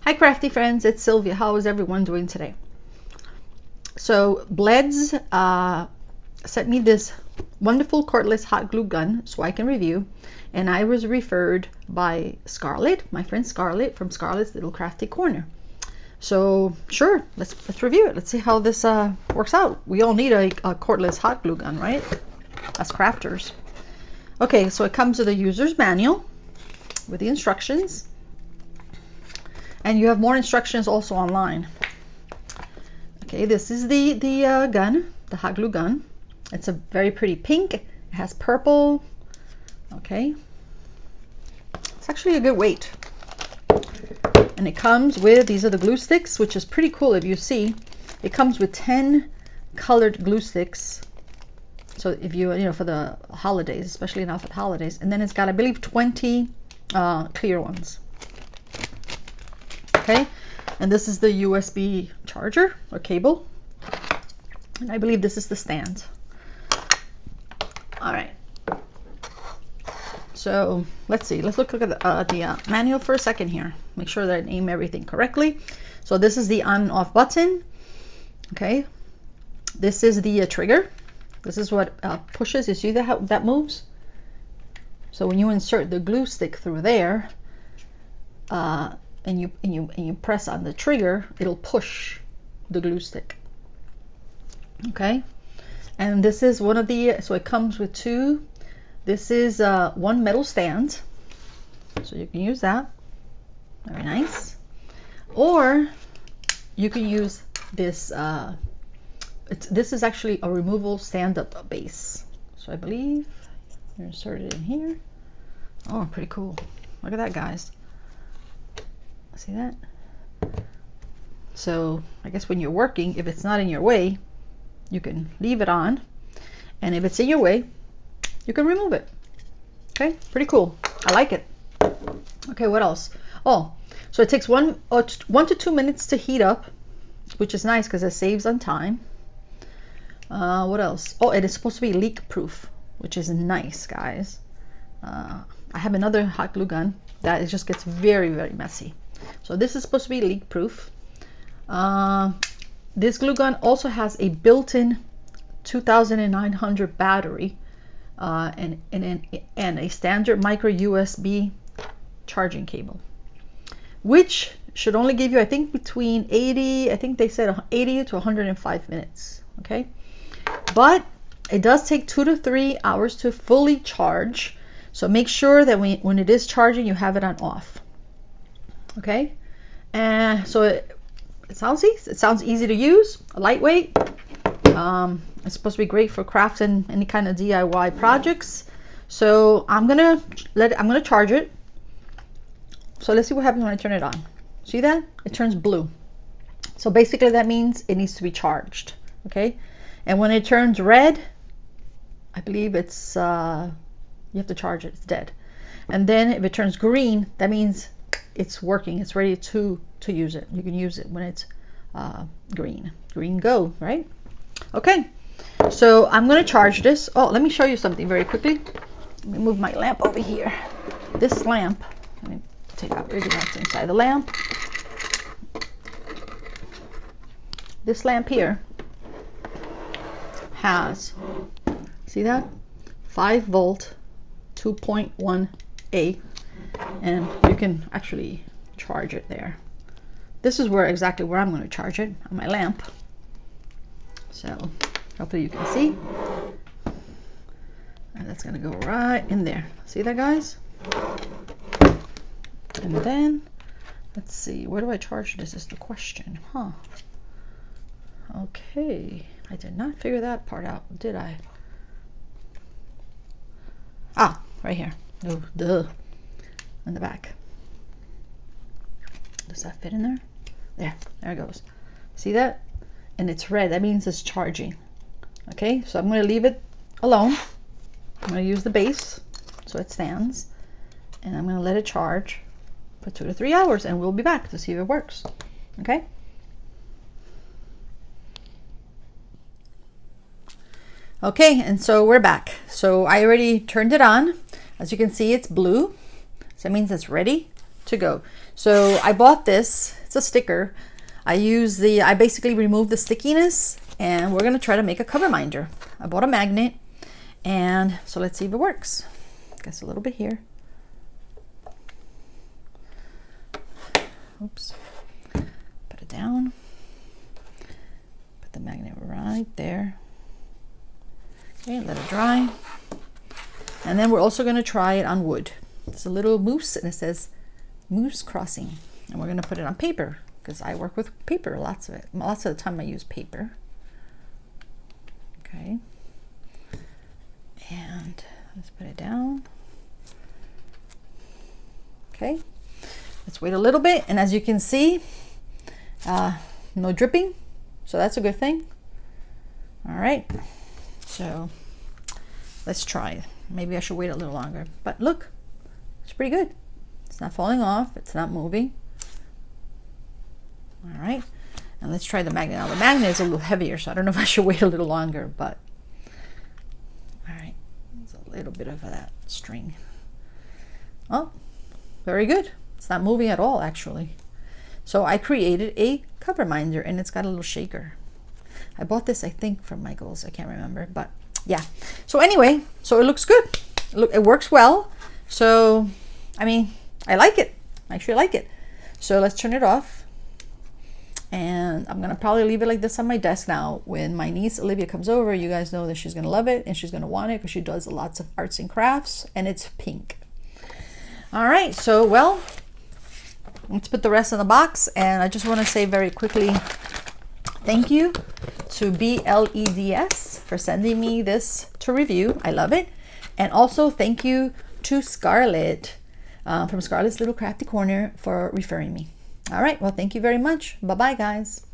Hi Crafty friends, it's Sylvia. How is everyone doing today? So Bleds sent me this wonderful cordless hot glue gun so I can review, and I was referred by Scarlett, my friend Scarlett from Scarlett's Little Crafty Corner. So sure, let's review it. Let's see how this works out. We all need a cordless hot glue gun, right? As crafters. Okay, so it comes with a user's manual with the instructions. And you have more instructions also online. Okay, this is the gun, the hot glue gun. It's a very pretty pink. It has purple. Okay, it's actually a good weight. And it comes with, these are the glue sticks, which is pretty cool. If you see, it comes with 10 colored glue sticks. So if you know, for the holidays, especially now for the holidays. And then it's got, I believe, 20 clear ones. Okay, and this is the USB charger or cable, and I believe this is the stand. All right, so let's see. Let's look at the manual for a second here. Make sure that I name everything correctly. So this is the on/off button. Okay, this is the trigger. This is what pushes. You see how that moves? So when you insert the glue stick through there, and you press on the trigger, it'll push the glue stick. Okay, and this is one of the, so it comes with two. This is one metal stand, so you can use that. Very nice. Or you can use this. This is actually a removable stand-up base. So I believe you insert it in here. Oh, pretty cool. Look at that, guys. See that? So I guess when you're working, if it's not in your way, you can leave it on, and if it's in your way, you can remove it. Okay, pretty cool. I like it. Okay, what else? Oh, so it takes 1 to 2 minutes to heat up, which is nice because it saves on time. What else? Oh, it is supposed to be leak proof, which is nice, guys. I have another hot glue gun that it just gets very, very messy. So this is supposed to be leak proof. This glue gun also has a built-in 2900 battery and a standard micro USB charging cable, which should only give you, I think, between 80, I think they said 80 to 105 minutes. Okay, but it does take 2 to 3 hours to fully charge. So make sure that when it is charging, you have it on off. Okay, and so it sounds easy. It sounds easy to use, lightweight. It's supposed to be great for crafting any kind of DIY projects. So I'm gonna charge it. So let's see what happens when I turn it on. See that? It turns blue. So basically that means it needs to be charged. Okay, and when it turns red, I believe it's you have to charge it. It's dead. And then if it turns green, that means it's working. It's ready to use it. You can use it when it's green. Green go, right? Okay, so I'm going to charge this. Oh, let me show you something very quickly. Let me move my lamp over here. This lamp, let me take out everything that's inside the lamp. This lamp here has, see that? 5-volt, 2.1A, and you can actually charge it there. This is exactly where I'm going to charge it, on my lamp. So hopefully you can see. And that's going to go right in there. See that, guys? And then let's see, where do I charge this is the question. Okay, I did not figure that part out, did I? Right here. Oh, duh. In the back. Does that fit in there? There it goes. See that? And it's red. That means it's charging. Okay, so I'm going to leave it alone. I'm going to use the base so it stands, and I'm going to let it charge for 2 to 3 hours, and we'll be back to see if it works. Okay. Okay, and so we're back. So I already turned it on. As you can see, it's blue. So that means it's ready to go. So I bought this. It's a sticker. I basically removed the stickiness, and we're gonna try to make a cover minder. I bought a magnet, and so let's see if it works. Guess a little bit here. Oops. Put it down. Put the magnet right there. Okay, let it dry. And then we're also gonna try it on wood. It's a little moose, and it says moose crossing. And we're gonna put it on paper, because I work with paper, lots of it. Lots of the time I use paper. Okay. And let's put it down. Okay. Let's wait a little bit, and as you can see, no dripping, so that's a good thing. All right, so let's try. Maybe I should wait a little longer, but look, it's pretty good. It's not falling off, it's not moving. All right, and let's try the magnet. Now the magnet is a little heavier, so I don't know if I should wait a little longer, but all right, there's a little bit of that string. Oh, very good. It's not moving at all, actually. So I created a cover minder, and it's got a little shaker. I bought this, I think, from Michael's. I can't remember, but yeah. So anyway, so it looks good. Look, it works well. So, I mean, I like it. I actually like it. So let's turn it off. And I'm gonna probably leave it like this on my desk now. When my niece Sylvia comes over, you guys know that she's gonna love it, and she's gonna want it because she does lots of arts and crafts, and it's pink. All right, so well, let's put the rest in the box. And I just want to say very quickly, thank you to Bleds for sending me this to review. I love it. And also thank you to Scarlett from Scarlett's Little Crafty Corner for referring me. All right, well, thank you very much. Bye-bye, guys.